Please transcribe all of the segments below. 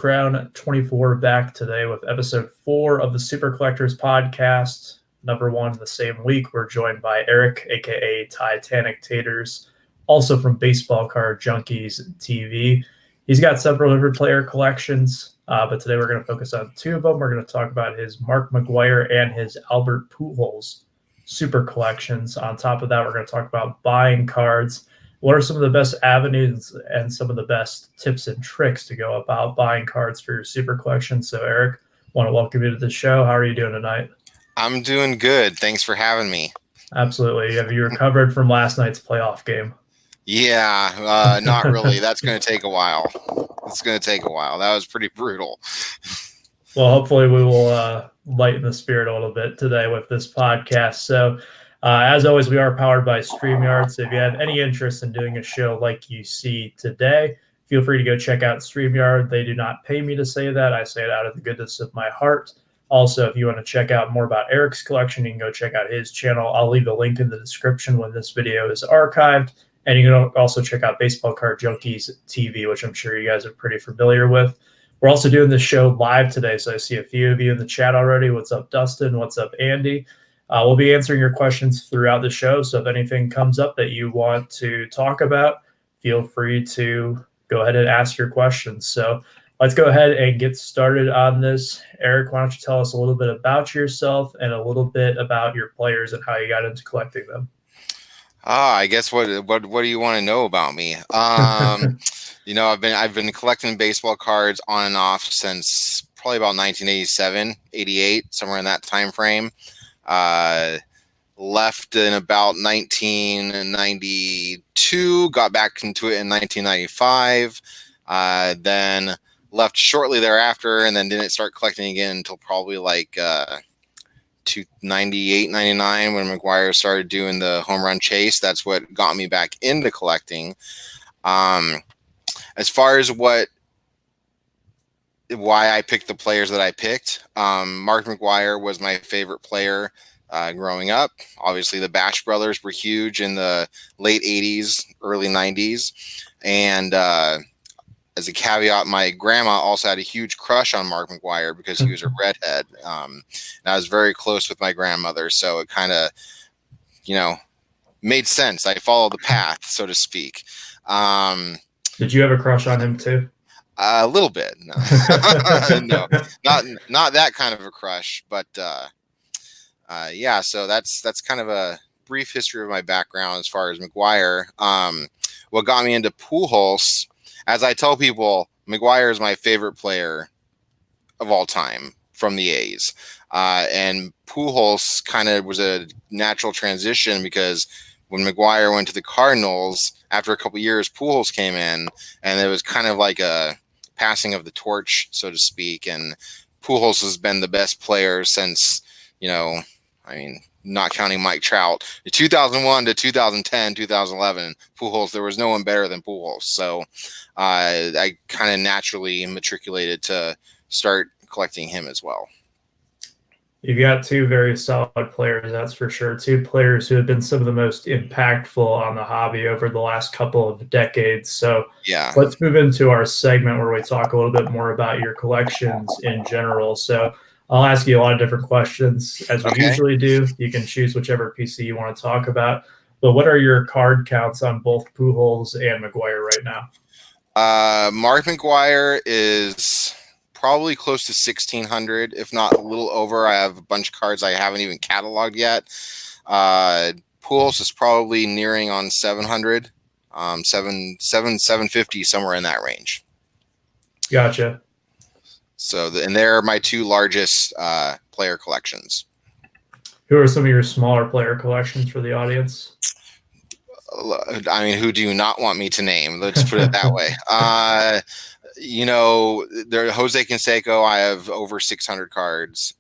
Crown 24 back today with episode 4 of the Super Collectors podcast. Number 1 in the same week. We're joined by Eric, aka Titanic Taters, also from Baseball Card Junkies TV. He's got several different player collections, but today we're going to focus on 2 of them. We're going to talk about his Mark McGwire and his Albert Pujols super collections. On top of that, we're going to talk about buying cards. What are some of the best avenues and some of the best tips and tricks to go about buying cards for your super collection? So, Eric, want to welcome you to the show. How are you doing tonight? I'm doing good. Thanks for having me. Absolutely. Have you recovered from last night's playoff game? Yeah, not really. That's going to take a while. It's going to take a while. That was pretty brutal. Well, hopefully we will lighten the spirit a little bit today with this podcast. So, as always, we are powered by StreamYard. So if you have any interest in doing a show like you see today, feel free to go check out StreamYard. They do not pay me to say that. I say it out of the goodness of my heart. Also, if you want to check out more about Eric's collection, you can go check out his channel. I'll leave a link in the description when this video is archived. And you can also check out Baseball Card Junkies TV, which I'm sure you guys are pretty familiar with. We're also doing this show live today, so I see a few of you in the chat already. What's up, Dustin? What's up, Andy? We'll be answering your questions throughout the show, so if anything comes up that you want to talk about, feel free to go ahead and ask your questions. So let's go ahead and get started on this. Eric, why don't you tell us a little bit about yourself and a little bit about your players and how you got into collecting them? I guess what do you want to know about me? You know, I've been collecting baseball cards on and off since probably about 1987, 88, somewhere in that time frame. Left in about 1992, got back into it in 1995, then left shortly thereafter, and then didn't start collecting again until probably like 98, 99 when McGwire started doing the home run chase. That's what got me back into collecting. As far as why I picked the players that I picked, Mark McGwire was my favorite player growing up. Obviously, the Bash brothers were huge in the late 80s, early 90s. And as a caveat, my grandma also had a huge crush on Mark McGwire because he was a redhead. And I was very close with my grandmother, so it kind of, made sense. I followed the path, so to speak. Did you have a crush on him too? A little bit. No, no, not that kind of a crush, but yeah. So that's kind of a brief history of my background as far as McGwire. What got me into Pujols, as I tell people, McGwire is my favorite player of all time from the A's, and Pujols kind of was a natural transition because when McGwire went to the Cardinals, after a couple of years, Pujols came in, and it was kind of like a passing of the torch, so to speak. And Pujols has been the best player since, not counting Mike Trout, 2001 to 2010, 2011, Pujols, there was no one better than Pujols. So I kind of naturally matriculated to start collecting him as well. You've got 2 very solid players, that's for sure. 2 players who have been some of the most impactful on the hobby over the last couple of decades. So yeah, let's move into our segment where we talk a little bit more about your collections in general. So I'll ask you a lot of different questions as we usually do. You can choose whichever PC you want to talk about. But what are your card counts on both Pujols and McGwire right now? Mark McGwire is probably close to 1,600, if not a little over. I have a bunch of cards I haven't even cataloged yet. Pujols is probably nearing on 700, 750, somewhere in that range. Gotcha. So, and they're my 2 largest player collections. Who are some of your smaller player collections for the audience? I mean, who do you not want me to name? Let's put it that way. There, Jose Canseco, I have over 600 cards.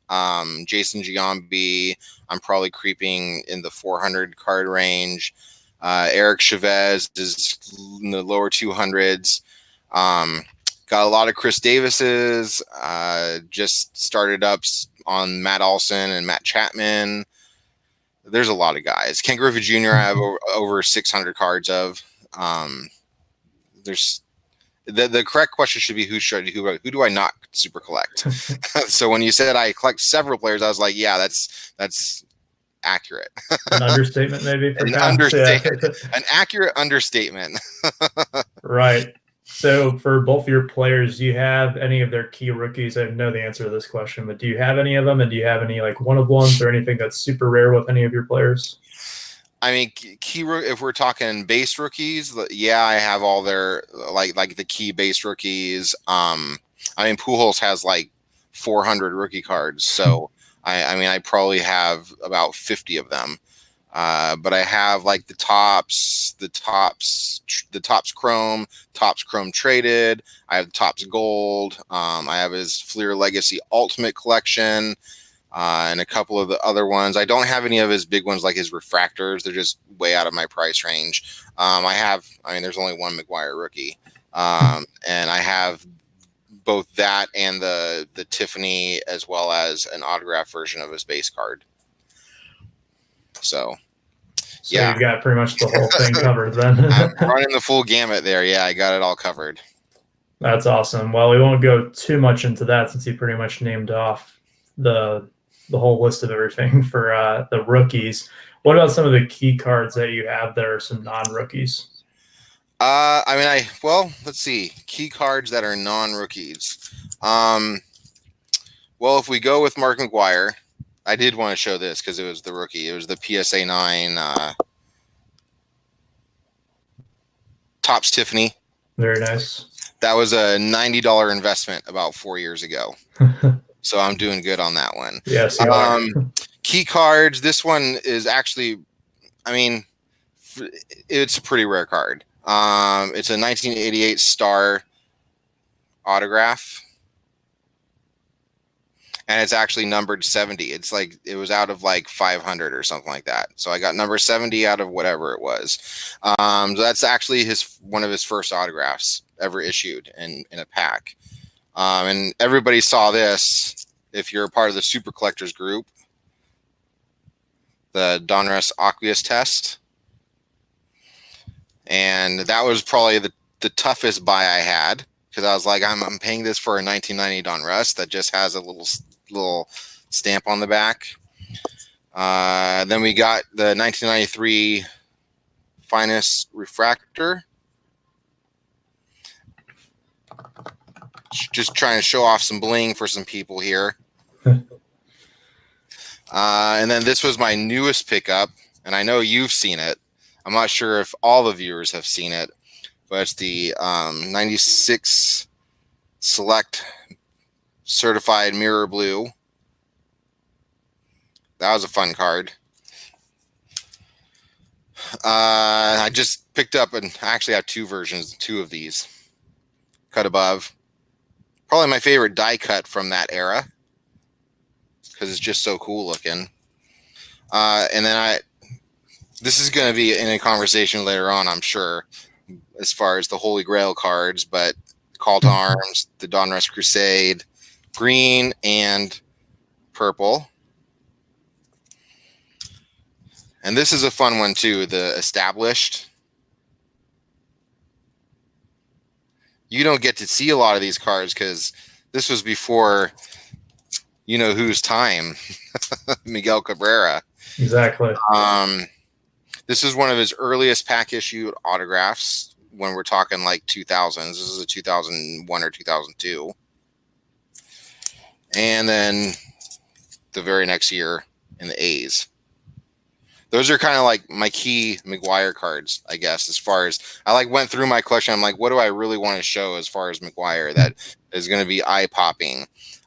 Jason Giambi, I'm probably creeping in the 400 card range. Eric Chavez is in the lower 200s. Got a lot of Chris Davises. Just started up on Matt Olson and Matt Chapman. There's a lot of guys. Ken Griffey Jr. I have over 600 cards of. the correct question should be who do I not super collect? So when you said I collect several players, I was like, yeah, that's accurate. An understatement, maybe, An perhaps. understatement. Yeah. An accurate understatement. Right. So for both of your players, do you have any of their key rookies? I know the answer to this question, but do you have any of them? And do you have any like one of ones or anything that's super rare with any of your players? I mean, if we're talking base rookies, yeah, I have all their like the key base rookies. I mean, Pujols has like 400 rookie cards, so I mean, I probably have about 50 of them. But I have like the tops chrome, tops chrome traded. I have the tops gold. I have his Fleer Legacy Ultimate Collection. And a couple of the other ones. I don't have any of his big ones like his refractors. They're just way out of my price range. I mean, there's only one McGwire rookie. And I have both that and the Tiffany, as well as an autograph version of his base card. So yeah, you've got pretty much the whole thing covered then. I'm running the full gamut there. Yeah, I got it all covered. That's awesome. Well, we won't go too much into that since you pretty much named off the whole list of everything for the rookies. What about some of the key cards that you have that are some non-rookies? I mean, well, let's see. Key cards that are non-rookies. Well, if we go with Mark McGwire, I did want to show this because it was the rookie. It was the PSA 9 Topps Tiffany. Very nice. That was a $90 investment about 4 years ago. So I'm doing good on that one. Yes, you are. Key cards. This one is actually, I mean, it's a pretty rare card. It's a 1988 Star autograph. And it's actually numbered 70. It's like it was out of like 500 or something like that. So I got number 70 out of whatever it was. So that's actually one of his first autographs ever issued in a pack. And everybody saw this if you're a part of the Super Collectors group, the Donruss Aqueous test. And that was probably the toughest buy I had, because I was like, I'm paying this for a 1990 Donruss that just has a little stamp on the back. Then we got the 1993 Finest Refractor. Just trying to show off some bling for some people here. And then this was my newest pickup, and I know you've seen it. I'm not sure if all the viewers have seen it, but it's the 96 Select Certified Mirror Blue. That was a fun card. I just picked up, and I actually have two of these. Cut above. Probably my favorite die cut from that era, because it's just so cool looking. And then this is going to be in a conversation later on, I'm sure, as far as the Holy Grail cards, but Call to Arms, the Donruss Crusade, green and purple. And this is a fun one too, the Established. You don't get to see a lot of these cards because this was before you know whose time, Miguel Cabrera. Exactly. This is one of his earliest pack issued autographs when we're talking like 2000s. This is a 2001 or 2002. And then the very next year in the A's. Those are kind of like my key McGwire cards, I guess, as far as I went through my collection. I'm like, what do I really want to show as far as McGwire that is going to be eye popping?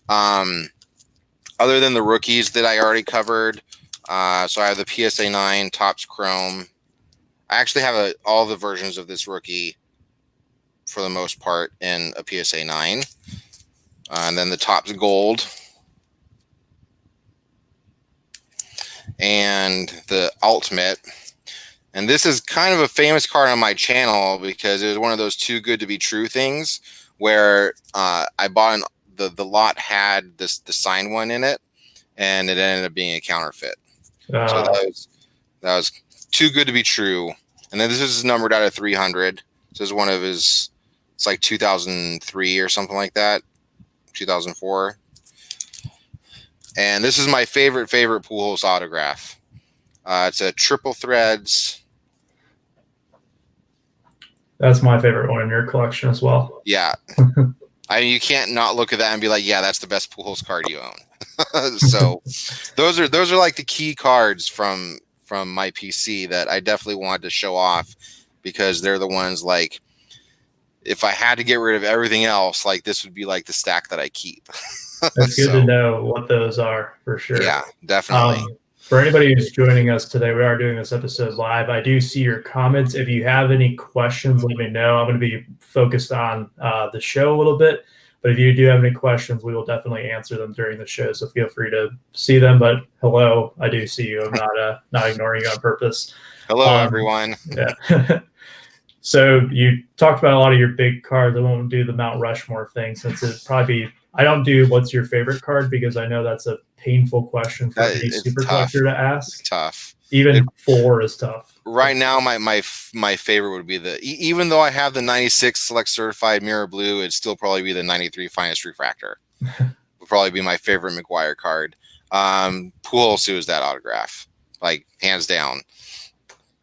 Other than the rookies that I already covered. So I have the PSA 9 Topps Chrome. I actually have all the versions of this rookie for the most part in a PSA 9. And then the Topps Gold. And the Ultimate. And this is kind of a famous card on my channel because it was one of those too good to be true things where I bought the lot had the signed one in it, and it ended up being a counterfeit. So that was too good to be true. And then this is numbered out of 300. This is one of his It's like 2003 or something like that, 2004. And this is my favorite Pujols autograph. It's a triple threads. That's my favorite one in your collection as well. Yeah. I mean, you can't not look at that and be like, yeah, that's the best Pujols card you own. So those are like the key cards from my PC that I definitely wanted to show off, because they're the ones, like, if I had to get rid of everything else, like, this would be like the stack that I keep. It's good to know what those are, for sure. Yeah, definitely. For anybody who's joining us today, we are doing this episode live. I do see your comments. If you have any questions, let me know. I'm going to be focused on the show a little bit, but if you do have any questions, we will definitely answer them during the show. So feel free to see them. But hello, I do see you. I'm not ignoring you on purpose. Hello, everyone. Yeah. So you talked about a lot of your big cards. I won't do the Mount Rushmore thing, since it'd probably be, I don't do what's your favorite card, because I know that's a painful question for any super collector to ask. It's tough. Even 4 is tough. Right now, my favorite would be even though I have the 96 Select Certified Mirror Blue, it'd still probably be the 93 Finest Refractor. Would probably be my favorite McGwire card. Pujols is that autograph, like, hands down.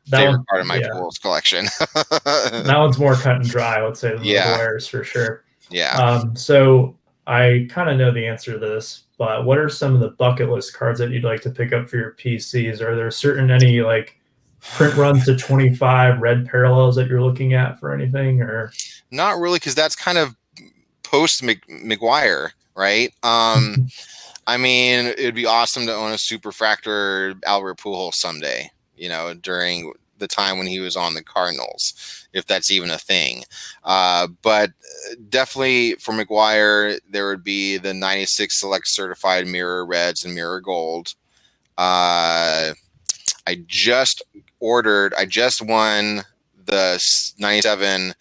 Favorite part of my Pujols collection. That one's more cut and dry, I would say, than McGwire's, for sure. Yeah. So I kind of know the answer to this, but what are some of the bucket list cards that you'd like to pick up for your PCs? Are there any like print runs to 25 red parallels that you're looking at for anything, or? Not really, because that's kind of post McGwire, right? I mean, it'd be awesome to own a Superfractor Albert Pujols someday, during the time when he was on the Cardinals, if that's even a thing. But definitely for McGwire, there would be the 96 Select Certified Mirror Reds and Mirror Gold. I just won the 97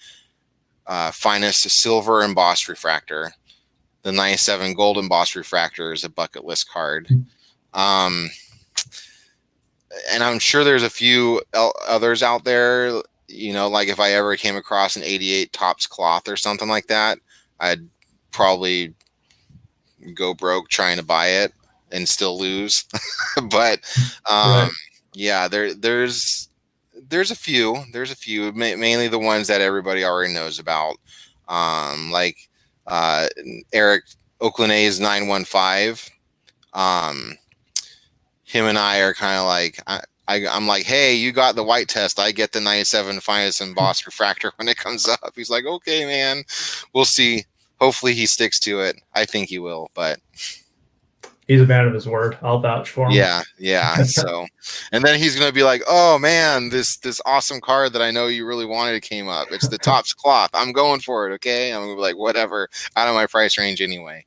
Finest Silver Embossed Refractor. The 97 Gold Embossed Refractor is a bucket list card. And I'm sure there's a few others out there, like if I ever came across an 88 Topps Cloth or something like that, I'd probably go broke trying to buy it and still lose. But Right. yeah, there's a few, mainly the ones that everybody already knows about. Like Eric Oakland A's 915. Him and I are kind of like, I'm like, hey, you got the white test. I get the 97 Finest Embossed Refractor when it comes up. He's like, okay, man, we'll see. Hopefully he sticks to it. I think he will, but he's a man of his word. I'll vouch for him. Yeah. So, and then he's gonna be like, oh man, this awesome card that I know you really wanted came up. It's the Topps Cloth. I'm going for it. Okay, I'm gonna be like, whatever, out of my price range anyway.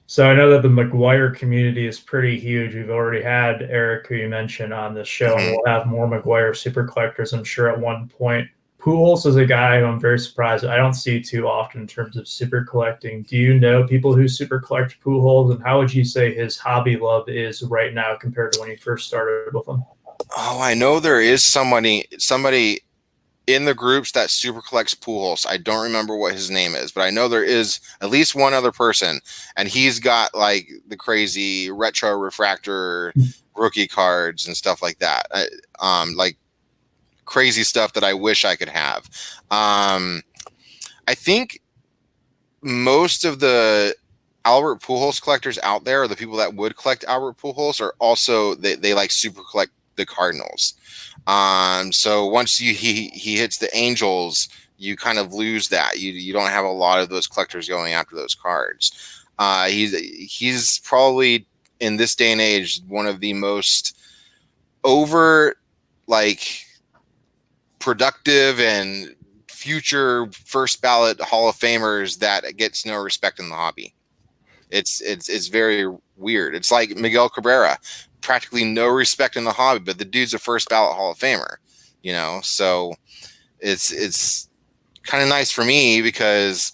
So I know that the McGwire community is pretty huge. We've already had Eric, who you mentioned, on this show, and we'll have more McGwire super collectors, I'm sure, at one point. Pujols is a guy who I'm very surprised I don't see too often in terms of super collecting. Do you know people who super collect Pujols, and how would you say his hobby love is right now compared to when you first started with him? Oh, I know there is somebody in the groups that super collects Pujols. I don't remember what his name is, but I know there is at least one other person, and he's got like the crazy retro refractor rookie cards and stuff like that. Like crazy stuff that I wish I could have. I think most of the Albert Pujols collectors out there, or the people that would collect Albert Pujols, are also they like super collect the Cardinals. So once he hits the Angels, you kind of lose that. You don't have a lot of those collectors going after those cards. He's probably in this day and age one of the most productive and future first ballot Hall of Famers that gets no respect in the hobby. It's very weird. It's like Miguel Cabrera. Practically no respect in the hobby, but the dude's a first ballot Hall of Famer, so it's kind of nice for me, because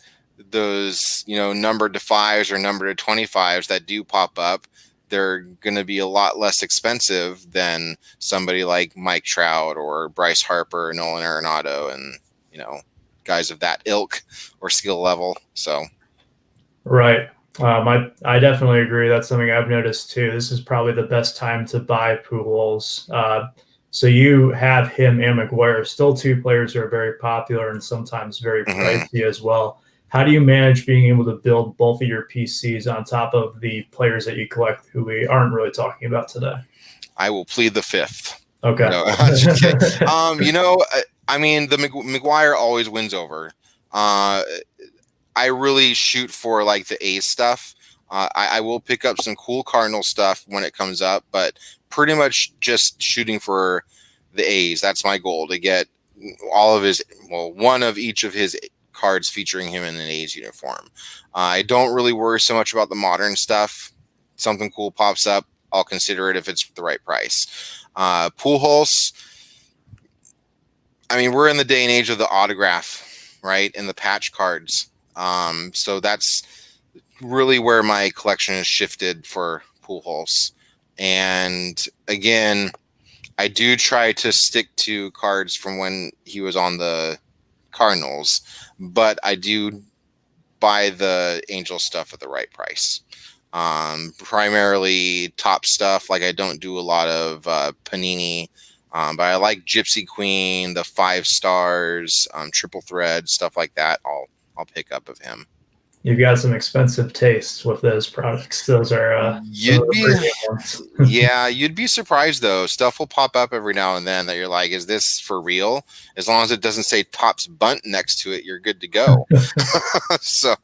those, numbered to 5s or numbered to 25s that do pop up, they're going to be a lot less expensive than somebody like Mike Trout or Bryce Harper, Nolan Arenado, and guys of that ilk or skill level. So. Right. I definitely agree. That's something I've noticed too. This is probably the best time to buy Pujols. So you have him and McGwire, still two players who are very popular and sometimes very Mhm. pricey as well. How do you manage being able to build both of your PCs on top of the players that you collect who we aren't really talking about today? I will plead the fifth. Okay. No, I'm just kidding. I mean, the McGwire always wins over. Uh, I really shoot for like the A stuff. I will pick up some cool Cardinal stuff when it comes up, but pretty much just shooting for the A's. That's my goal, to get all of his, well, one of each of his cards featuring him in an A's uniform. I don't really worry so much about the modern stuff. Something cool pops up, I'll consider it if it's the right price. Pujols, I mean, we're in the day and age of the autograph, right? And the patch cards. So that's really where my collection has shifted for Pujols. And again, I do try to stick to cards from when he was on the Cardinals, but I do buy the Angel stuff at the right price. Primarily top stuff. Like, I don't do a lot of Panini, but I like Gypsy Queen, the 5 stars, triple thread, stuff like that. I'll pick up of him. You've got some expensive tastes with those products. Those are some of You'd the be, premium ones. yeah, you'd be surprised though. Stuff will pop up every now and then that you're like, is this for real? As long as it doesn't say Topps Bunt next to it, you're good to go. So,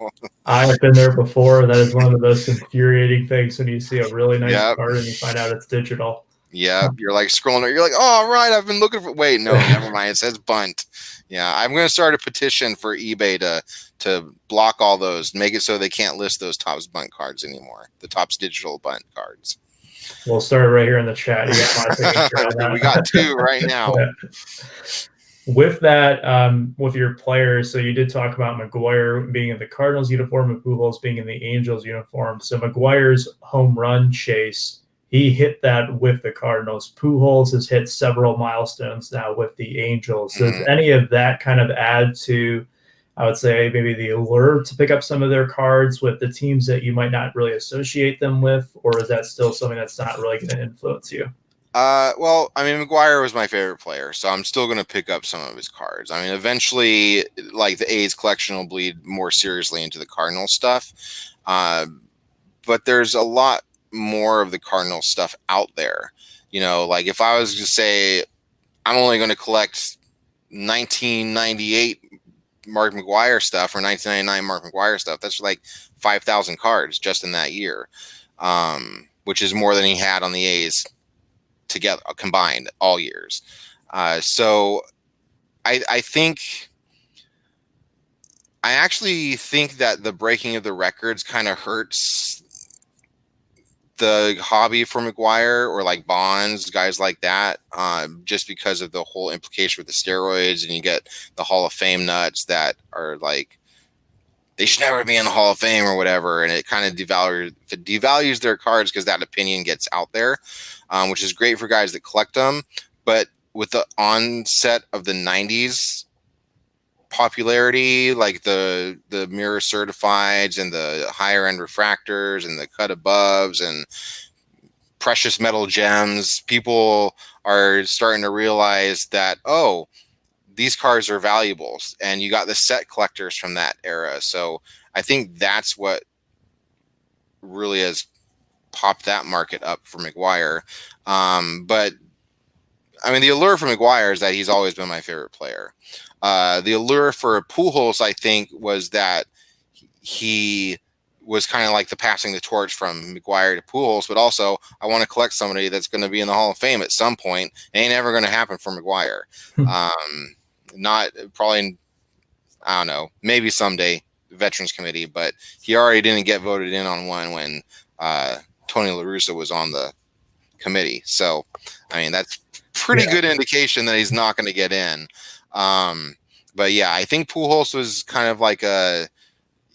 I have been there before. That is one of the most infuriating things when you see a really nice yep. card and you find out it's digital. Yeah, you're like scrolling. You're like, oh, right, I've been looking for. Wait, no, never mind. It says bunt. Yeah, I'm going to start a petition for eBay to block all those, make it so they can't list those Topps bunt cards anymore. The Topps digital bunt cards. We'll start right here in the chat. You got my signature on that. We got 2 right now. Yeah. With that, with your players, so you did talk about McGwire being in the Cardinals uniform and Pujols being in the Angels uniform. So McGwire's home run chase, he hit that with the Cardinals. Pujols has hit several milestones now with the Angels. Does any of that kind of add to, I would say, maybe the allure to pick up some of their cards with the teams that you might not really associate them with? Or is that still something that's not really going to influence you? Well, I mean, McGwire was my favorite player, so I'm still going to pick up some of his cards. I mean, eventually, like, the A's collection will bleed more seriously into the Cardinal stuff. But there's a lot more of the Cardinal stuff out there. You know, like, if I was to say I'm only going to collect 1998 Mark McGwire stuff or 1999 Mark McGwire stuff, that's like 5,000 cards just in that year, which is more than he had on the A's together combined all years. So I actually think that the breaking of the records kind of hurts the hobby for McGwire, or like Bonds, guys like that, just because of the whole implication with the steroids, and you get the Hall of Fame nuts that are like, they should never be in the Hall of Fame or whatever, and it kind of devalues their cards because that opinion gets out there, which is great for guys that collect them. But with the onset of the 90s popularity, like the mirror certifieds and the higher end refractors and the cut aboves and precious metal gems, people are starting to realize that, oh, these cards are valuables, and you got the set collectors from that era. So I think that's what really has popped that market up for McGwire. But I mean, the allure for McGwire is that he's always been my favorite player. The allure for Pujols, I think, was that he was kind of like the passing the torch from McGwire to Pujols, but also I want to collect somebody that's going to be in the Hall of Fame at some point. It ain't ever going to happen for McGwire. Not probably, I don't know, maybe someday, Veterans Committee, but he already didn't get voted in on one when Tony La Russa was on the committee. So, I mean, that's pretty good indication that he's not going to get in. But yeah, I think Pujols was kind of like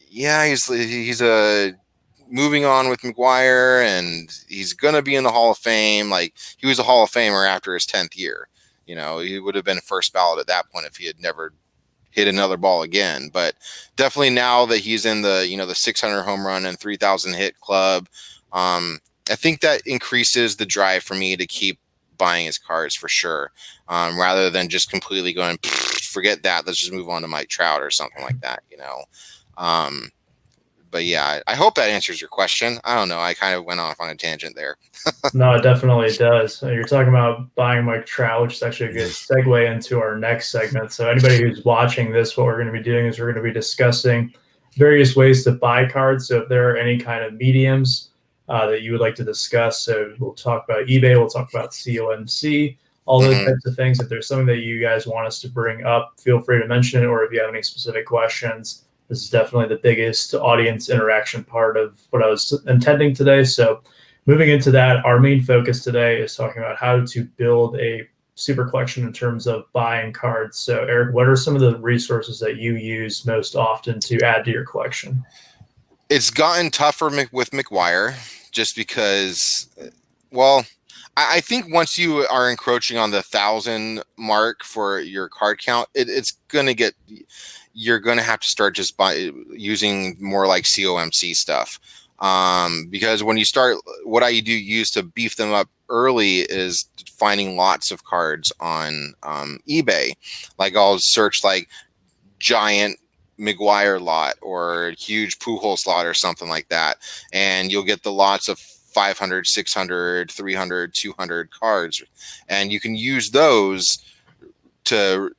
he's a moving on with McGwire, and he's going to be in the Hall of Fame. Like, he was a Hall of Famer after his 10th year. You know, he would have been first ballot at that point if he had never hit another ball again. But definitely now that he's in the, the 600 home run and 3,000 hit club, I think that increases the drive for me to keep buying his cards for sure, rather than just completely going, forget that, let's just move on to Mike Trout or something like that, but yeah, I hope that answers your question. I don't know, I kind of went off on a tangent there. No, it definitely does. You're talking about buying Mike Trout, which is actually a good segue into our next segment. So anybody who's watching this, what we're going to be doing is we're going to be discussing various ways to buy cards. So if there are any kind of mediums that you would like to discuss, so we'll talk about eBay, we'll talk about COMC, all those types of things. If there's something that you guys want us to bring up, feel free to mention it, or if you have any specific questions. This is definitely the biggest audience interaction part of what I was intending today. So moving into that, our main focus today is talking about how to build a super collection in terms of buying cards. So Eric, what are some of the resources that you use most often to add to your collection? It's gotten tougher with McGwire just because, well, I think once you are encroaching on the 1,000 mark for your card count, it's going to get, you're going to have to start just using more like COMC stuff. Because when you start, what I do use to beef them up early is finding lots of cards on eBay. Like I'll search like giant McGwire lot or huge Pujols lot or something like that, and you'll get the lots of 500, 600, 300, 200 cards, and you can use those to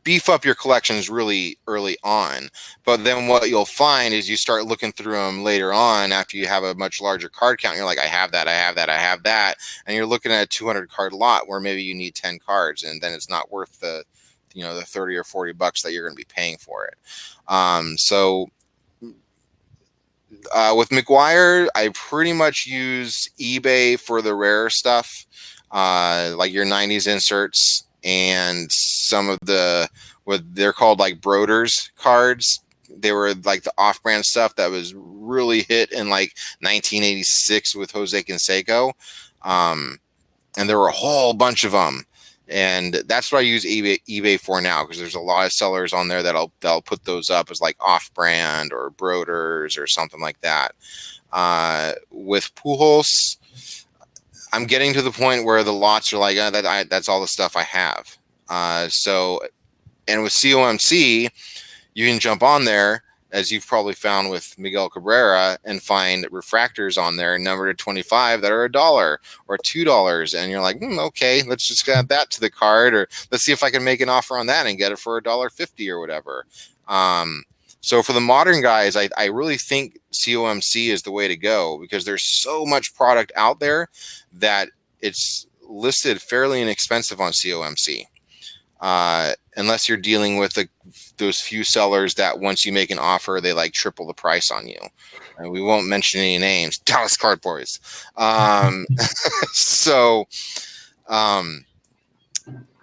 beef up your collections really early on. But then what you'll find is you start looking through them later on after you have a much larger card count. You're like, I have that, I have that, I have that. And you're looking at a 200 card lot where maybe you need 10 cards, and then it's not worth the 30 or 40 bucks that you're going to be paying for it. With McGwire, I pretty much use eBay for the rare stuff, like your 90s inserts and some of what they're called like Broders cards. They were like the off-brand stuff that was really hit in like 1986 with Jose Canseco. And there were a whole bunch of them. And that's what I use eBay for now, because there's a lot of sellers on there that'll put those up as like off-brand or Broders or something like that. With Pujols, I'm getting to the point where the lots are like, that's all the stuff I have. And with COMC, you can jump on there, as you've probably found with Miguel Cabrera, and find refractors on there numbered to 25 that are $1 or $2, and you're like, okay, let's just add that to the card, or let's see if I can make an offer on that and get it for $1.50 or whatever. So for the modern guys, I really think COMC is the way to go, because there's so much product out there that it's listed fairly inexpensive on COMC. Unless you're dealing with those few sellers that once you make an offer, they like triple the price on you. And we won't mention any names. Dallas Card Boys.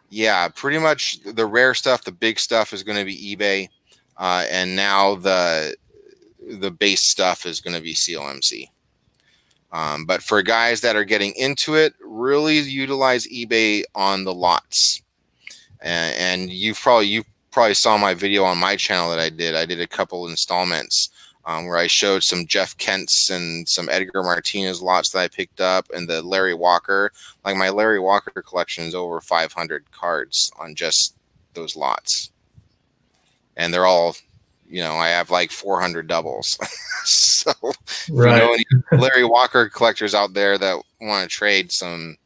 Yeah, pretty much the rare stuff, the big stuff is going to be eBay. And now the base stuff is going to be COMC. But for guys that are getting into it, really utilize eBay on the lots. And you probably saw my video on my channel that I did a couple installments where I showed some Jeff Kent's and some Edgar Martinez lots that I picked up, and the Larry Walker. Like my Larry Walker collection is over 500 cards on just those lots, and they're all, I have like 400 doubles. So if you know any Larry Walker collectors out there that want to trade some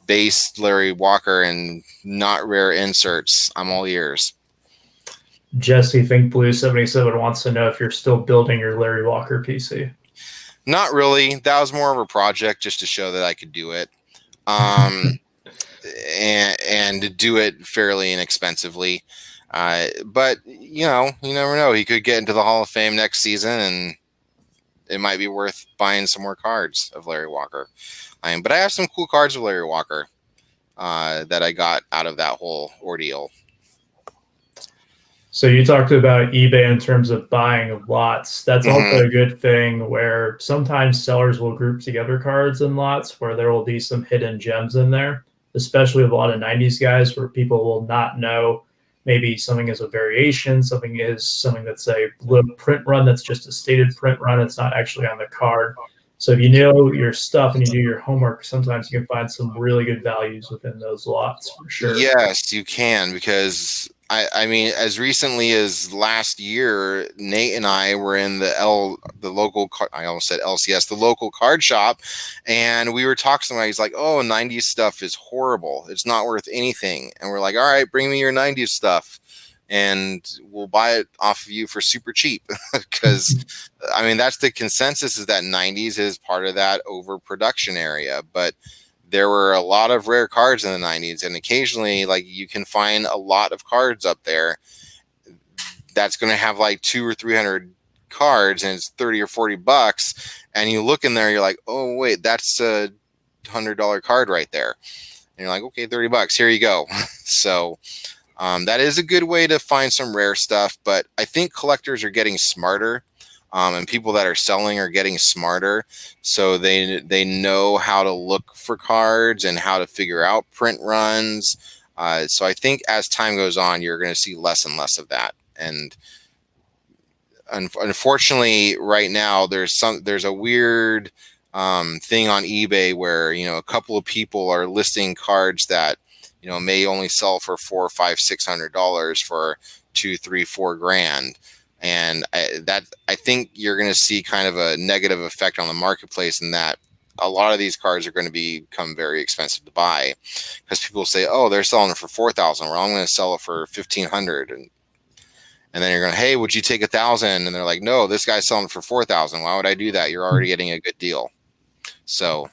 base Larry Walker and not rare inserts, I'm all ears. Jesse Think Blue 77 wants to know if you're still building your Larry Walker PC. Not really. That was more of a project just to show that I could do it, and to do it fairly inexpensively. But you never know. He could get into the Hall of Fame next season, and it might be worth buying some more cards of Larry Walker. But I have some cool cards of Larry Walker that I got out of that whole ordeal. So you talked about eBay in terms of buying lots. That's also a good thing, where sometimes sellers will group together cards in lots where there will be some hidden gems in there, especially with a lot of 90s guys where people will not know maybe something is a variation, something that's a little print run that's just a stated print run. It's not actually on the card. So if you know your stuff and you do your homework, sometimes you can find some really good values within those lots for sure. Yes, you can, because I mean, as recently as last year, Nate and I were in the local, I almost said LCS, the local card shop, and we were talking to somebody. He's like, "Oh, 90s stuff is horrible. It's not worth anything." And we're like, "All right, bring me your 90s stuff, and we'll buy it off of you for super cheap." Because I mean, that's the consensus, is that 90s is part of that overproduction area, but there were a lot of rare cards in the 90s, and occasionally, like, you can find a lot of cards up there that's going to have like 200 or 300 cards, and it's 30 or 40 bucks, and you look in there, you're like, oh wait, that's a $100 card right there, and you're like, okay, 30 bucks, here you go. So that is a good way to find some rare stuff, but I think collectors are getting smarter. And people that are selling are getting smarter, so they know how to look for cards and how to figure out print runs. So I think as time goes on, you're going to see less and less of that. And unfortunately, right now there's a weird thing on eBay where, you know, a couple of people are listing cards that, you know, may only sell for $400, $500, $600 for $2, $3, $4 grand. And I think you're going to see kind of a negative effect on the marketplace, in that a lot of these cards are going to become very expensive to buy, because people say, "Oh, they're selling it for $4,000. Well, I'm going to sell it for $1,500." And then you're going, "Hey, would you take $1,000?" And they're like, "No, this guy's selling it for $4,000. Why would I do that? You're already getting a good deal." So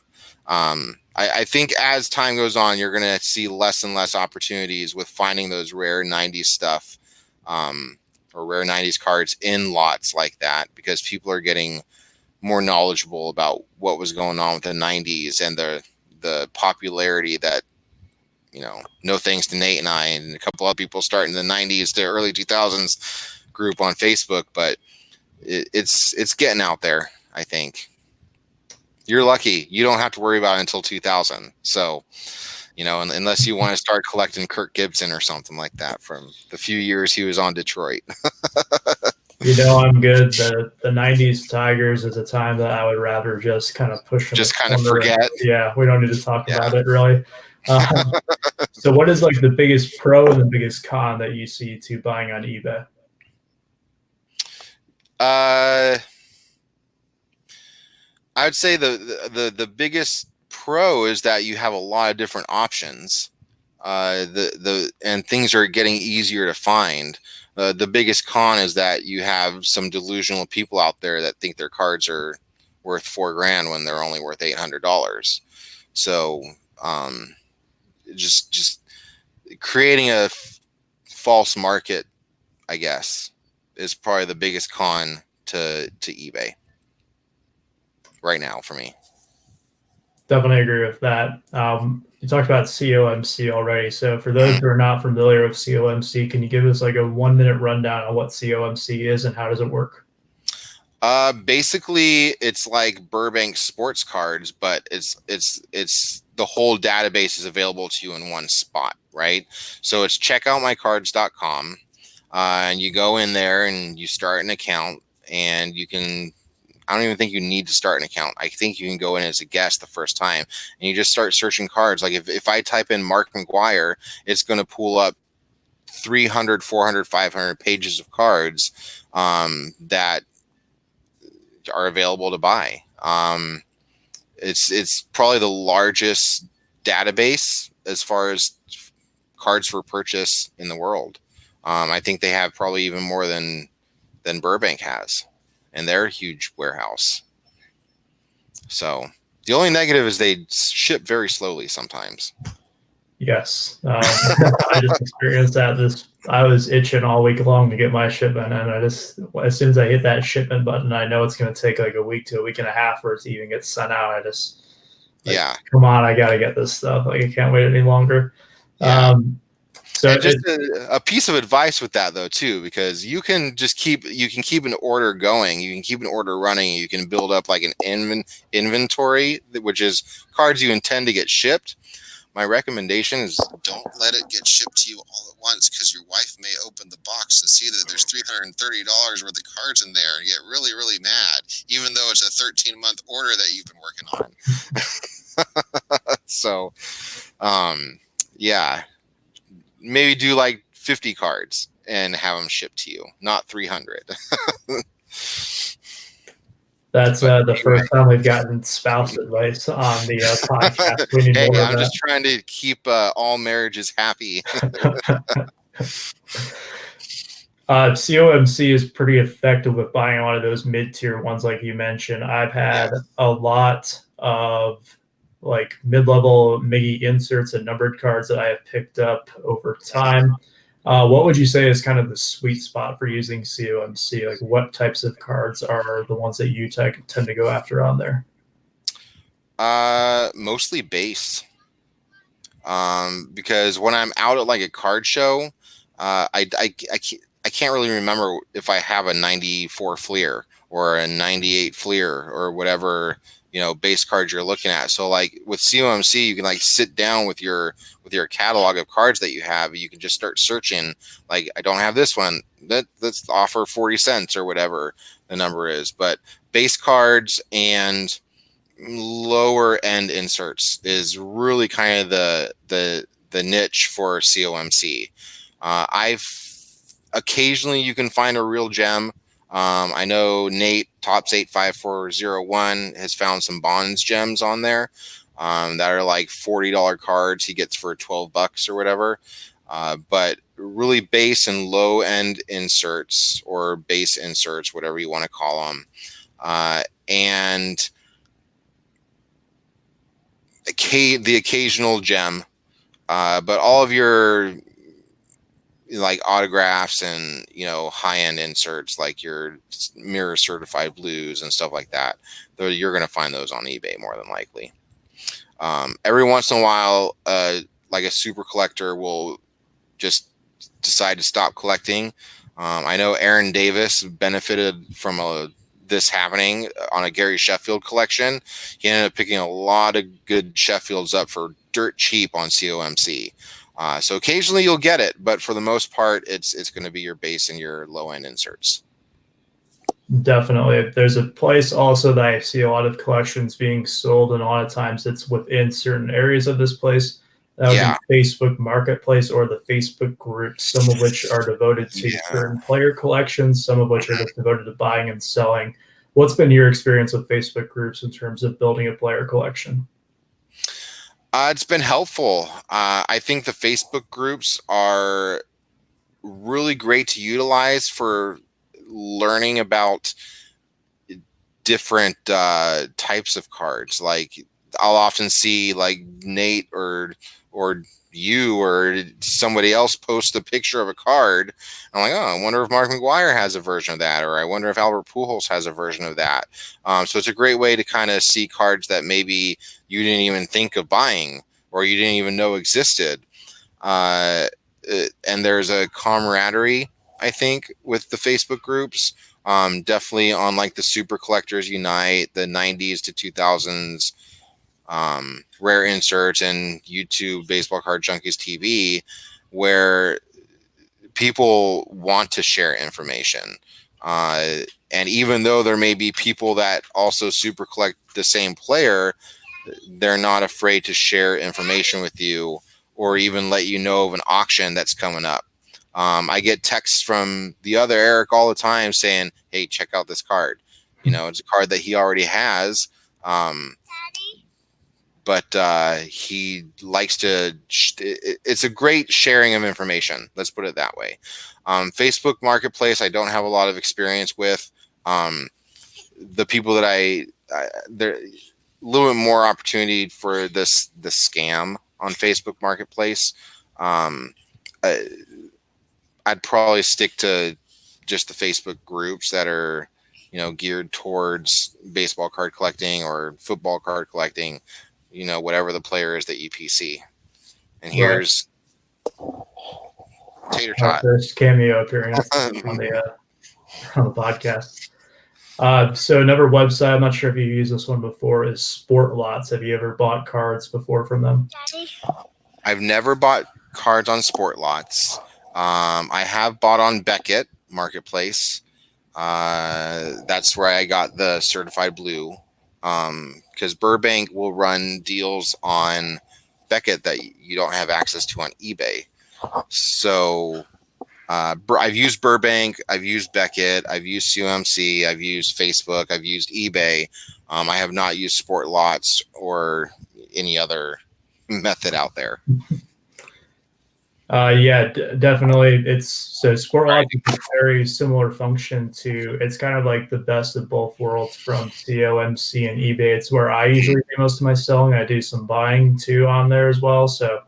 I think as time goes on, you're going to see less and less opportunities with finding those rare 90s stuff. Or rare 90s cards in lots like that, because people are getting more knowledgeable about what was going on with the 90s and the popularity that, you know, no thanks to Nate and I and a couple other people starting the 90s to early 2000s group on Facebook, but it's getting out there. I think you're lucky you don't have to worry about it until 2000. So, you know, unless you want to start collecting Kirk Gibson or something like that from the few years he was on Detroit. You know, I'm good. The 90s Tigers is a time that I would rather just kind of push in Just the kind of corner. forget. Yeah, we don't need to talk about it really. So what is like the biggest pro and the biggest con that you see to buying on eBay? I would say the biggest pro is that you have a lot of different options. And things are getting easier to find. The biggest con is that you have some delusional people out there that think their cards are worth $4 grand when they're only worth $800. So just creating a false market, I guess, is probably the biggest con to eBay right now for me. Definitely agree with that. You talked about COMC already. So for those who are not familiar with COMC, can you give us like a 1-minute rundown on what COMC is and how does it work? Basically, it's like Burbank sports cards, but it's the whole database is available to you in one spot, right? So it's checkoutmycards.com, and you go in there and you start an account, and you can. I don't even think you need to start an account. I think you can go in as a guest the first time, and you just start searching cards. Like if I type in Mark McGwire, it's going to pull up 300, 400, 500 pages of cards that are available to buy. It's probably the largest database as far as cards for purchase in the world. I think they have probably even more than Burbank has, and their huge warehouse. So the only negative is they ship very slowly sometimes. Yes, I just experienced that. I was itching all week long to get my shipment, and as soon as I hit that shipment button, I know it's going to take like a week to a week and a half for it to even get sent out. Yeah, come on, I got to get this stuff. Like I can't wait any longer. Yeah. So and just a piece of advice with that though too, because you can keep an order going, you can keep an order running, you can build up like an inventory, which is cards you intend to get shipped. my recommendation is don't let it get shipped to you all at once, because your wife may open the box and see that there's $330 worth of cards in there and get really, really mad, even though it's a 13-month order that you've been working on. So, yeah, maybe do like 50 cards and have them shipped to you, not 300. That's the first time we've gotten spouse advice on the podcast. We need hey, more of I'm that. just trying to keep all marriages happy. COMC is pretty effective with buying a lot of those mid-tier ones, like you mentioned. I've had a lot of like mid-level Miggy inserts and numbered cards that I have picked up over time. What would you say is kind of the sweet spot for using COMC? Like, what types of cards are the ones that you tend to go after on there? Mostly base. Because when I'm out at like a card show, I can't really remember if I have a 94 Fleer or a 98 Fleer or whatever, base card you're looking at. So like with COMC, you can like sit down with your catalog of cards that you have. You can just start searching. Like, I don't have this one. Let's offer 40 cents or whatever the number is. But base cards and lower end inserts is really kind of the niche for COMC. I've occasionally you can find a real gem. I know Nate Tops 85401 has found some Bonds gems on there that are like $40 cards he gets for $12 or whatever. But really base and low end inserts, or base inserts, whatever you want to call them, and the occasional gem, but all of your like autographs and high-end inserts, like your mirror certified blues and stuff like that, though you're going to find those on eBay more than likely. Every once in a while, like a super collector will just decide to stop collecting. I know Aaron Davis benefited from this happening on a Gary Sheffield collection. He ended up picking a lot of good Sheffields up for dirt cheap on COMC. So occasionally you'll get it, but for the most part, it's going to be your base and your low end inserts. Definitely. There's a place also that I see a lot of collections being sold, and a lot of times it's within certain areas of this place. That would be Facebook Marketplace or the Facebook groups, some of which are devoted to certain player collections, some of which are just devoted to buying and selling. What's been your experience with Facebook groups in terms of building a player collection? It's been helpful. I think the Facebook groups are really great to utilize for learning about different types of cards. Like, I'll often see like Nate or you or somebody else post a picture of a card. I'm like, oh, I wonder if Mark McGwire has a version of that, or I wonder if Albert Pujols has a version of that. So it's a great way to kind of see cards that maybe you didn't even think of buying or you didn't even know existed. And there's a camaraderie, I think, with the Facebook groups. Definitely on like the Super Collectors Unite, the 90s to 2000s, rare inserts, and YouTube Baseball Card Junkies TV, where people want to share information. And even though there may be people that also super collect the same player, they're not afraid to share information with you or even let you know of an auction that's coming up. I get texts from the other Eric all the time saying, hey, check out this card. It's a card that he already has. But he likes to, it's a great sharing of information. Let's put it that way. Facebook Marketplace, I don't have a lot of experience with. The people that there, a little bit more opportunity for the scam on Facebook Marketplace. I'd probably stick to just the Facebook groups that are, geared towards baseball card collecting or football card collecting, whatever the player is that you PC. And here's Tater Tot. First cameo appearance on the podcast. So another website, I'm not sure if you used this one before, is Sportlots. Have you ever bought cards before from them? I've never bought cards on Sportlots. I have bought on Beckett Marketplace. That's where I got the certified blue. Because Burbank will run deals on Beckett that you don't have access to on eBay. So I've used Burbank, I've used Beckett, I've used COMC, I've used Facebook, I've used eBay. I have not used Sportlots or any other method out there. Yeah, definitely. It's so Sportlots is a very similar function to. It's kind of like the best of both worlds from COMC and eBay. It's where I usually do most of my selling. I do some buying too on there as well. So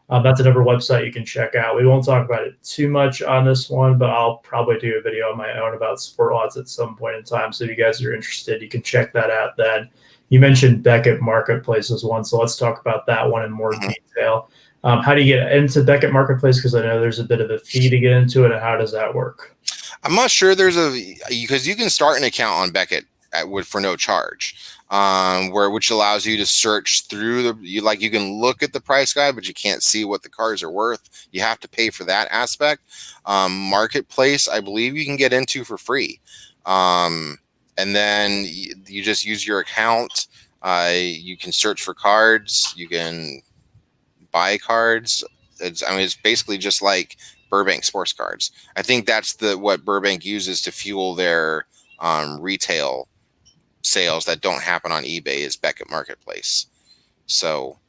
that's another website you can check out. We won't talk about it too much on this one, but I'll probably do a video on my own about Sportlots at some point in time. So if you guys are interested, you can check that out then. You mentioned Beckett Marketplace as one, so let's talk about that one in more detail. How do you get into Beckett Marketplace? Because I know there's a bit of a fee to get into it. And how does that work? I'm not sure because you can start an account on Beckett for no charge, which allows you to search through you can look at the price guide, but you can't see what the cards are worth. You have to pay for that aspect. Marketplace, I believe you can get into for free. And then you just use your account. You can search for cards. You can buy cards. It's basically just like Burbank sports cards. I think that's what Burbank uses to fuel their retail sales that don't happen on eBay is Beckett Marketplace. So,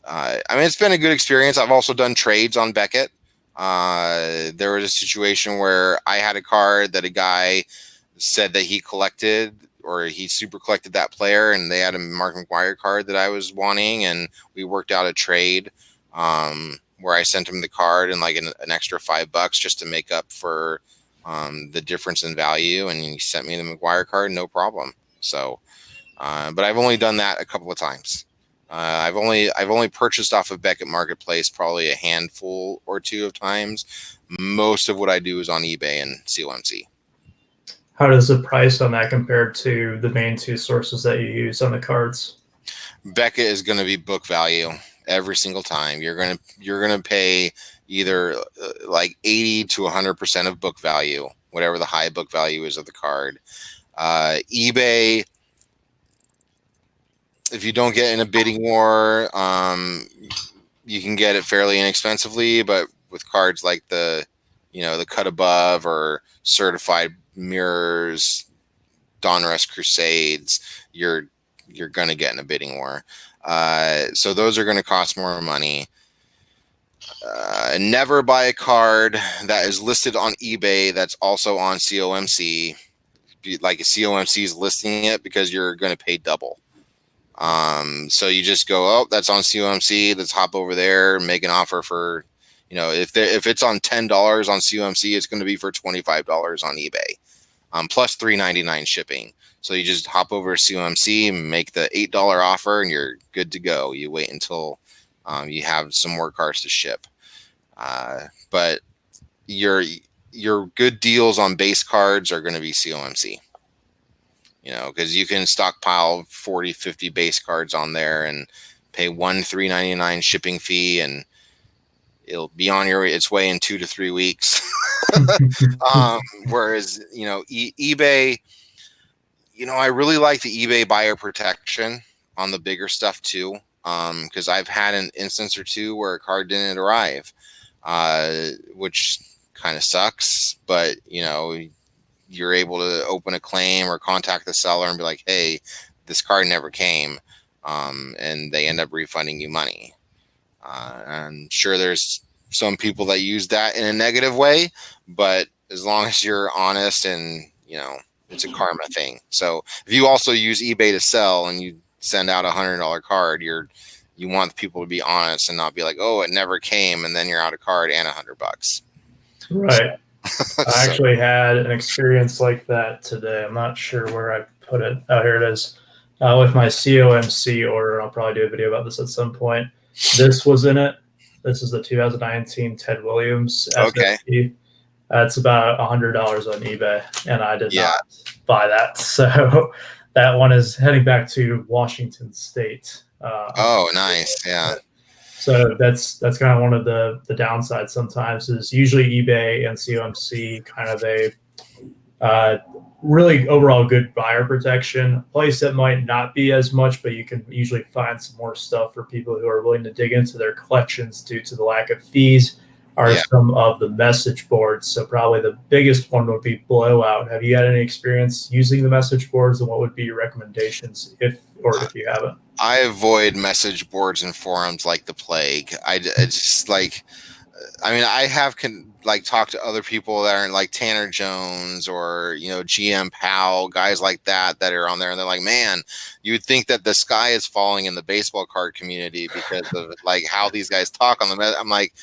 it's been a good experience. I've also done trades on Beckett. There was a situation where I had a card that a guy said that he collected, or he super collected that player, and they had a Mark McGwire card that I was wanting, and we worked out a trade where I sent him the card and like an extra $5 just to make up for the difference in value, and he sent me the McGwire card, no problem. So, but I've only done that a couple of times. I've only purchased off of Beckett Marketplace probably a handful or two of times. Most of what I do is on eBay and COMC. How does the price on that compare to the main two sources that you use on the cards? Beckett is going to be book value every single time. You're gonna pay either like 80 to 100% of book value, whatever the high book value is of the card. eBay, if you don't get in a bidding war, you can get it fairly inexpensively. But with cards like the cut above or certified mirrors, Donruss Crusades, you're gonna get in a bidding war. So those are going to cost more money. Never buy a card that is listed on eBay that's also on COMC. Like a COMC is listing it, because you're going to pay double. So you just go, oh, that's on COMC. Let's hop over there, make an offer for, if it's on $10 on COMC, it's going to be for $25 on eBay, plus $3.99 shipping. So you just hop over to COMC, make the $8 offer, and you're good to go. You wait until you have some more cards to ship. But your good deals on base cards are going to be COMC. Because you can stockpile 40, 50 base cards on there and pay $3.99 shipping fee, and it'll be on its way in 2 to 3 weeks. Whereas eBay. I really like the eBay buyer protection on the bigger stuff too, because I've had an instance or two where a card didn't arrive, which kind of sucks. But you're able to open a claim or contact the seller and be like, "Hey, this card never came," and they end up refunding you money. I'm sure there's some people that use that in a negative way, but as long as you're honest and it's a karma thing. So if you also use eBay to sell and you send out $100 card, you want people to be honest and not be like, oh, it never came, and then you're out a card and $100. Right. I actually had an experience like that today. I'm not sure where I put it. Oh, here it is. With my COMC order. I'll probably do a video about this at some point. This was in it. This is the 2019 Ted Williams SSP. Okay. It's about $100 on eBay, and I did not buy that. So that one is heading back to Washington State. Oh, nice. Yeah. So that's kind of one of the downsides sometimes is usually eBay and COMC kind of a really overall good buyer protection. A place that might not be as much, but you can usually find some more stuff for people who are willing to dig into their collections due to the lack of fees are Yeah. some of the message boards. So probably the biggest one would be Blowout. Have you had any experience using the message boards, and what would be your recommendations if you haven't? I avoid message boards and forums like the plague. It's just like, I mean, I have talked to other people that are like Tanner Jones or, GM Powell, guys like that are on there, and they're like, man, you would think that the sky is falling in the baseball card community because of like how these guys talk on the. I'm like,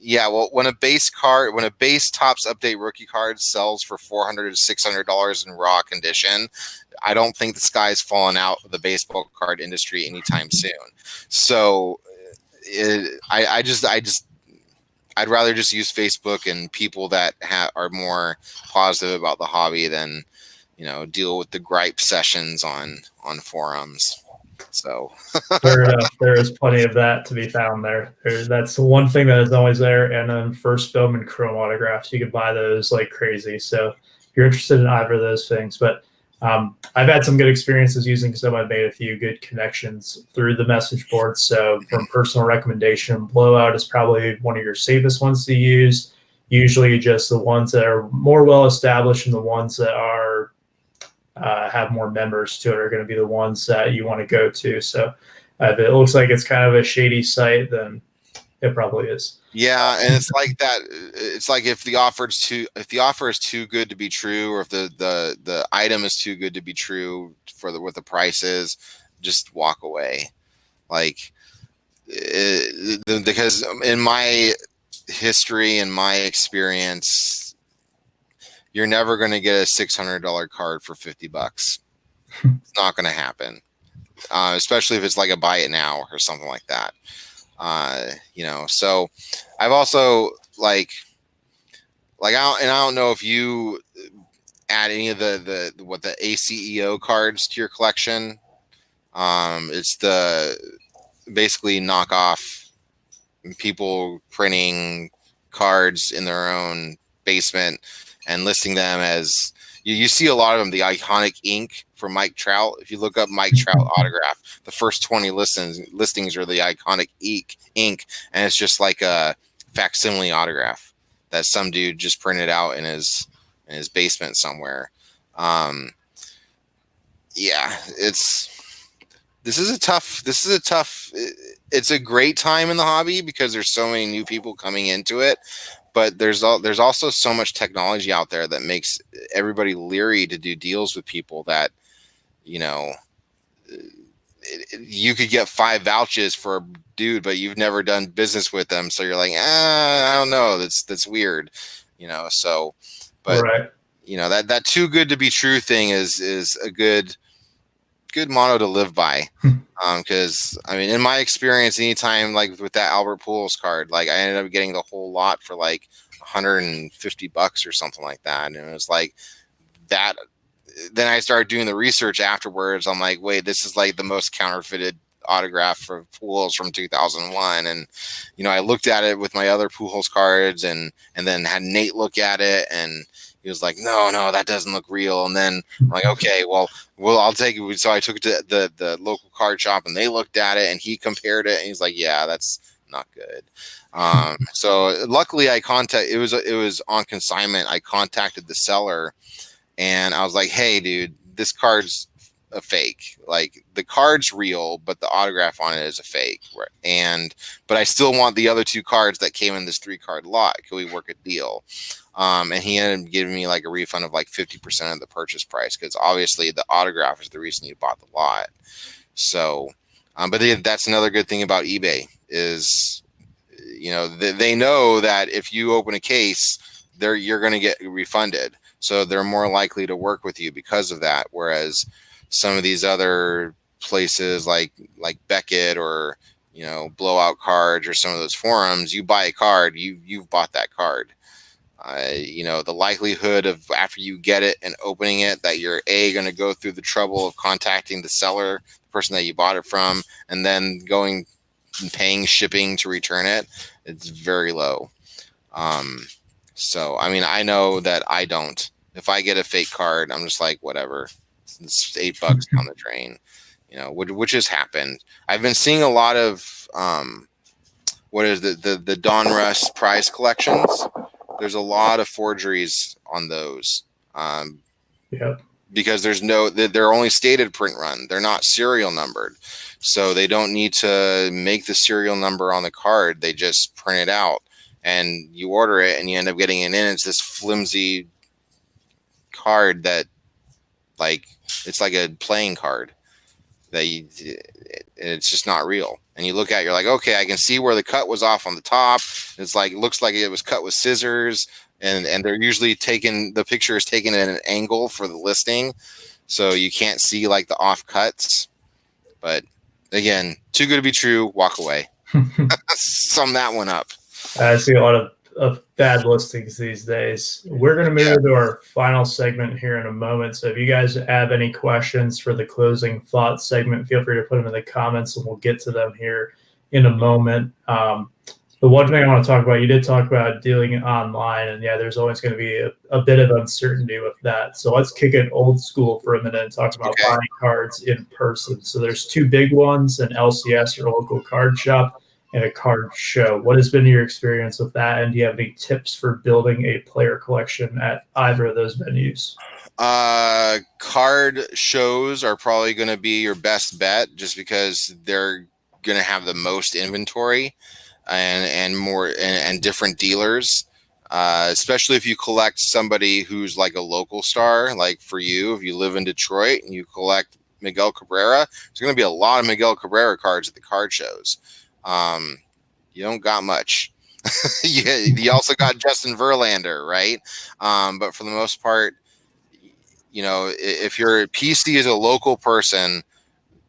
yeah, well, when a base Topps Update rookie card sells for $400 to $600 in raw condition, I don't think the sky's falling out of the baseball card industry anytime soon. So I'd rather just use Facebook and people that are more positive about the hobby than, deal with the gripe sessions on forums. So Fair enough. There is plenty of that to be found there. That's one thing that is always there. And then first Bowman Chrome autographs, you can buy those like crazy. So if you're interested in either of those things, but I've had some good experiences using some. I've made a few good connections through the message board. So from personal recommendation, Blowout is probably one of your safest ones to use. Usually just the ones that are more well established and the ones that are have more members to it are going to be the ones that you want to go to. So if it looks like it's kind of a shady site, then it probably is. Yeah, and it's like that. It's like if the offer is too good to be true, or if the item is too good to be true for what the price is, just walk away. Like, because in my history and my experience, you're never going to get a $600 card for $50. It's not going to happen, especially if it's like a buy it now or something like that. So I've also I don't know if you add any of the ACEO cards to your collection. It's basically knockoff people printing cards in their own basement and listing them as you see a lot of them, the iconic ink for Mike Trout. If you look up Mike Trout autograph, the first 20 listings are the iconic ink, and it's just like a facsimile autograph that some dude just printed out in his basement somewhere. It's a great time in the hobby because there's so many new people coming into it. But there's also so much technology out there that makes everybody leery to do deals with people that, you could get 5 vouchers for a dude, but you've never done business with them. So you're like, I don't know. That's weird, so, but right. That too good to be true thing is a good motto to live by. Because I mean, in my experience, anytime like with that Albert Pujols card, like I ended up getting the whole lot for like $150 or something like that, and it was like that. Then I started doing the research afterwards. I'm like, wait, this is like the most counterfeited autograph for Pujols from 2001, and I looked at it with my other Pujols cards, and then had Nate look at it, and he was like, no, that doesn't look real. And then I'm like, okay, well, I'll take it. So I took it to the local card shop, and they looked at it, and he compared it, and he's like, yeah, that's not good. So luckily it was on consignment. I contacted the seller, and I was like, hey, dude, this card's a fake. Like, the card's real, but the autograph on it is a fake. But I still want the other 2 cards that came in this 3-card lot. Can we work a deal? And he ended up giving me like a refund of like 50% of the purchase price, because obviously the autograph is the reason you bought the lot. So, but that's another good thing about eBay is, they know that if you open a case, you're going to get refunded. So they're more likely to work with you because of that. Whereas some of these other places like Beckett or, Blowout Cards or some of those forums, you buy a card, you've bought that card. The likelihood of after you get it and opening it that you're going to go through the trouble of contacting the seller, the person that you bought it from, and then going and paying shipping to return it, it's very low. So, I mean, I know that I don't. If I get a fake card, I'm just like, whatever. It's $8 down the drain, which has happened. I've been seeing a lot of what is the Donruss prize collections. There's a lot of forgeries on those. Yep. Because they're only stated print run. They're not serial numbered. So they don't need to make the serial number on the card. They just print it out and you order it and you end up getting it in. It's this flimsy card that it's like a playing card that it's just not real. And you look at it, you're like, okay, I can see where the cut was off on the top. It's like, it looks like it was cut with scissors. And they're usually the picture is taken at an angle for the listing. So you can't see like the off cuts. But again, too good to be true, walk away. Sum that one up. I see a lot of bad listings these days. We're going to move into our final segment here in a moment. So if you guys have any questions for the closing thought segment, feel free to put them in the comments and we'll get to them here in a moment. The one thing I want to talk about, you did talk about dealing online, and yeah, there's always going to be a bit of uncertainty with that. So let's kick it old school for a minute and talk about buying cards in person. So there's two big ones, an LCS, your local card shop, and a card show. What has been your experience with that? And do you have any tips for building a player collection at either of those venues? Card shows are probably going to be your best bet just because they're going to have the most inventory and more and different dealers, especially if you collect somebody who's like a local star. Like for you, if you live in Detroit and you collect Miguel Cabrera, there's going to be a lot of Miguel Cabrera cards at the card shows. You don't got much. You also got Justin Verlander, right? But for the most part, if your PC is a local person,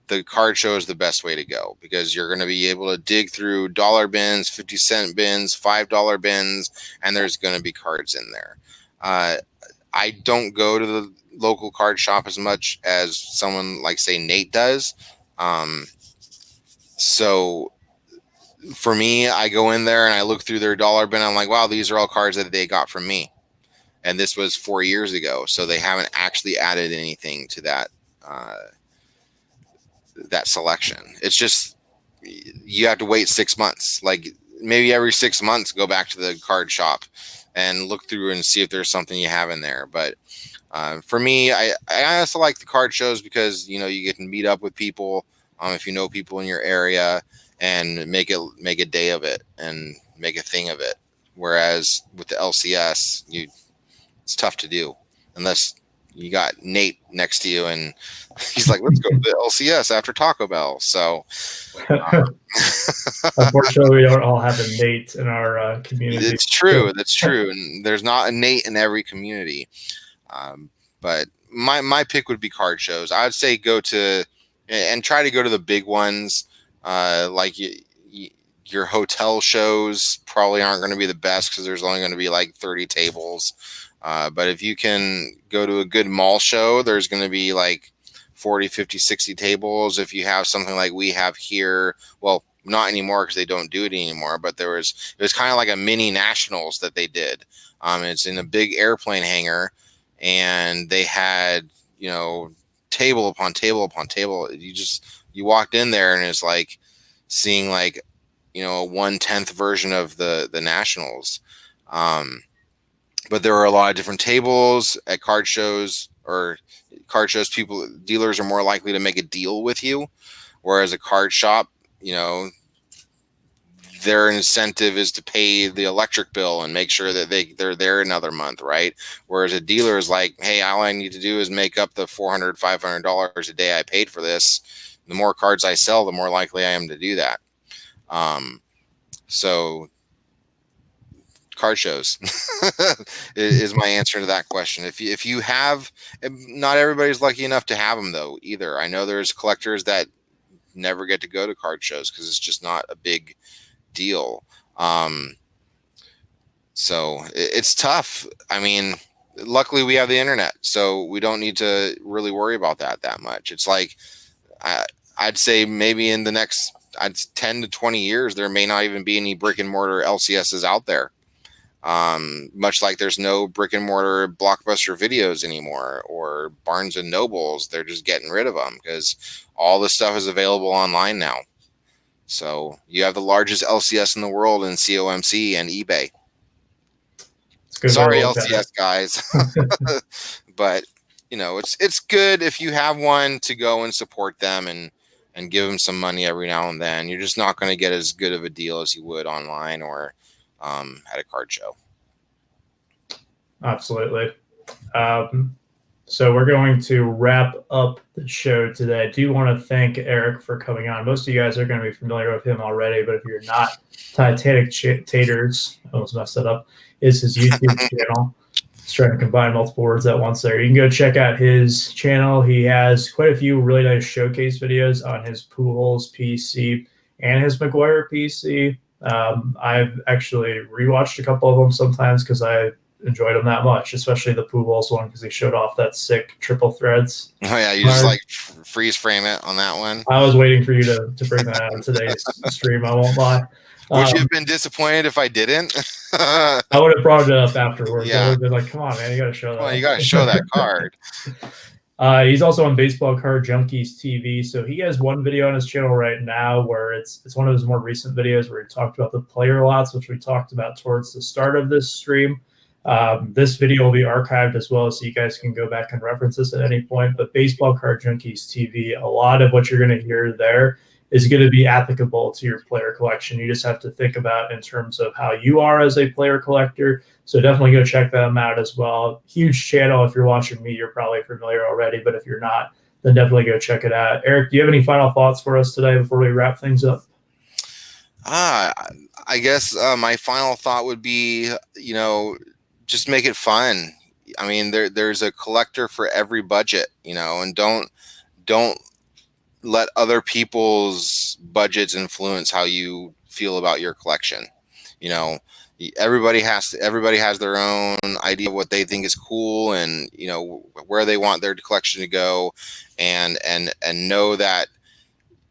the card show is the best way to go because you're going to be able to dig through dollar bins, 50-cent bins, $5 bins, and there's going to be cards in there. I don't go to the local card shop as much as someone like, say, Nate does. So for me, I go in there and I look through their dollar bin. I'm like, wow, these are all cards that they got from me. And this was 4 years ago. So they haven't actually added anything to that selection. It's just you have to wait 6 months. Like maybe every 6 months, go back to the card shop and look through and see if there's something you have in there. But for me, I also like the card shows because you get to meet up with people if you know people in your area and make a day of it and make a thing of it. Whereas with the LCS, it's tough to do unless you got Nate next to you and he's like, let's go to the LCS after Taco Bell. So unfortunately, we don't all have a Nate in our community. It's true. That's true. And there's not a Nate in every community. But my pick would be card shows. I would say go to and try to go to the big ones. Like your hotel shows probably aren't going to be the best because there's only going to be like 30 tables. But if you can go to a good mall show, there's going to be like 40, 50, 60 tables. If you have something like we have here, well, not anymore because they don't do it anymore, but it was kind of like a mini nationals that they did. It's in a big airplane hangar and they had, table upon table upon table. You walked in there and it's like seeing like, a 1/10 version of the nationals. But there are a lot of different tables at card shows dealers are more likely to make a deal with you. Whereas a card shop, their incentive is to pay the electric bill and make sure that they're there another month. Right. Whereas a dealer is like, hey, all I need to do is make up the $400, $500 a day I paid for this. The more cards I sell, the more likely I am to do that. So card shows is my answer to that question. If you have, not everybody's lucky enough to have them though either. I know there's collectors that never get to go to card shows because it's just not a big deal. So it's tough. I mean, luckily we have the internet, so we don't need to really worry about that much. It's like I'd say maybe in the next 10 to 20 years, there may not even be any brick and mortar LCSs out there. Much like there's no brick and mortar Blockbuster videos anymore or Barnes and Nobles. They're just getting rid of them because all this stuff is available online now. So you have the largest LCS in the world in COMC and eBay. Sorry, LCS guys. But it's good if you have one to go and support them and give them some money every now and then. You're just not going to get as good of a deal as you would online or at a card show. Absolutely. So we're going to wrap up the show today. I do want to thank Eric for coming on. Most of you guys are going to be familiar with him already, but if you're not, Titanic Taters, I almost messed that up, is his YouTube channel. He's trying to combine multiple words at once there. You can go check out his channel. He has quite a few really nice showcase videos on his Pujols PC and his McGwire PC. I've actually rewatched a couple of them sometimes because I enjoyed them that much, especially the Pujols one because he showed off that sick triple threads. Oh yeah, you just like freeze frame it on that one. I was waiting for you to bring that out in today's stream. I won't lie. Would you have been disappointed if I didn't? I would have brought it up afterwards. Yeah. I would have been like, come on, man, you got to show that. Well, you got to show that card. He's also on Baseball Card Junkies TV. So he has one video on his channel right now where it's one of his more recent videos where he talked about the player lots, which we talked about towards the start of this stream. This video will be archived as well, so you guys can go back and reference this at any point. But Baseball Card Junkies TV, a lot of what you're going to hear there is going to be applicable to your player collection. You just have to think about in terms of how you are as a player collector. So definitely go check them out as well. Huge channel. If you're watching me, you're probably familiar already, but if you're not, then definitely go check it out. Eric, do you have any final thoughts for us today before we wrap things up? I guess my final thought would be, just make it fun. I mean, there's a collector for every budget, and don't let other people's budgets influence how you feel about your collection. Everybody has their own idea of what they think is cool and where they want their collection to go, and know that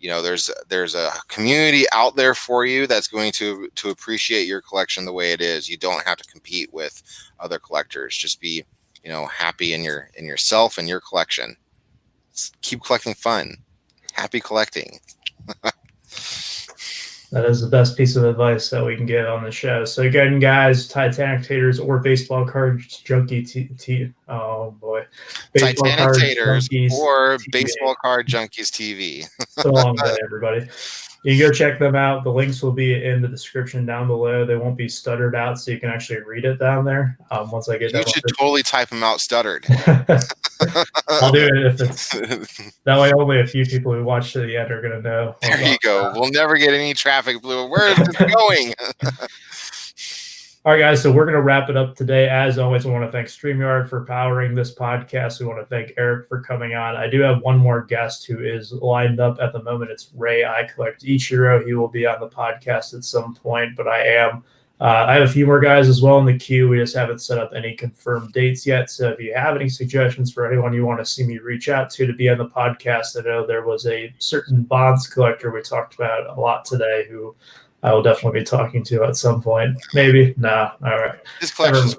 there's a community out there for you that's going to appreciate your collection the way it is. You don't have to compete with other collectors. Just be happy in yourself and your collection. Keep collecting fun. Happy collecting. That is the best piece of advice that we can give on the show. So again, guys, Titanic Taters or Baseball Card Junkie oh boy, Baseball Titanic Taters or TV. Baseball Card Junkies TV. So long day, everybody. You can go check them out. The links will be in the description down below. They won't be stuttered out, so you can actually read it down there. Once I get you should totally type them out stuttered. I'll do it if it's that way. Only a few people who watch to the end are going to know. There you go. We'll never get any traffic blue. Where is this going? All right, guys, so we're going to wrap it up today. As always, I want to thank StreamYard for powering this podcast. We want to thank Eric for coming on. I do have one more guest who is lined up at the moment. It's Ray I Collect Ichiro. He will be on the podcast at some point, but I have a few more guys as well in the queue. We just haven't set up any confirmed dates yet. So if you have any suggestions for anyone you want to see me reach out to be on the podcast, I know there was a certain bonds collector we talked about a lot today who I will definitely be talking to at some point. Maybe. No. All right. This collection's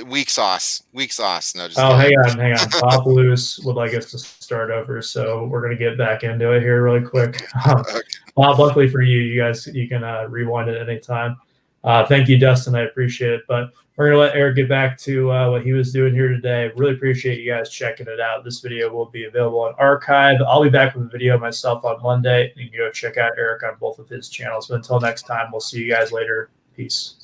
weak sauce. Weak sauce. No, just hang on. Bob Lewis would like us to start over, so we're going to get back into it here really quick. Okay. Bob, luckily for you, you can rewind at any time. Thank you, Dustin. I appreciate it. But we're going to let Eric get back to what he was doing here today. Really appreciate you guys checking it out. This video will be available on archive. I'll be back with a video myself on Monday. You can go check out Eric on both of his channels. But until next time, we'll see you guys later. Peace.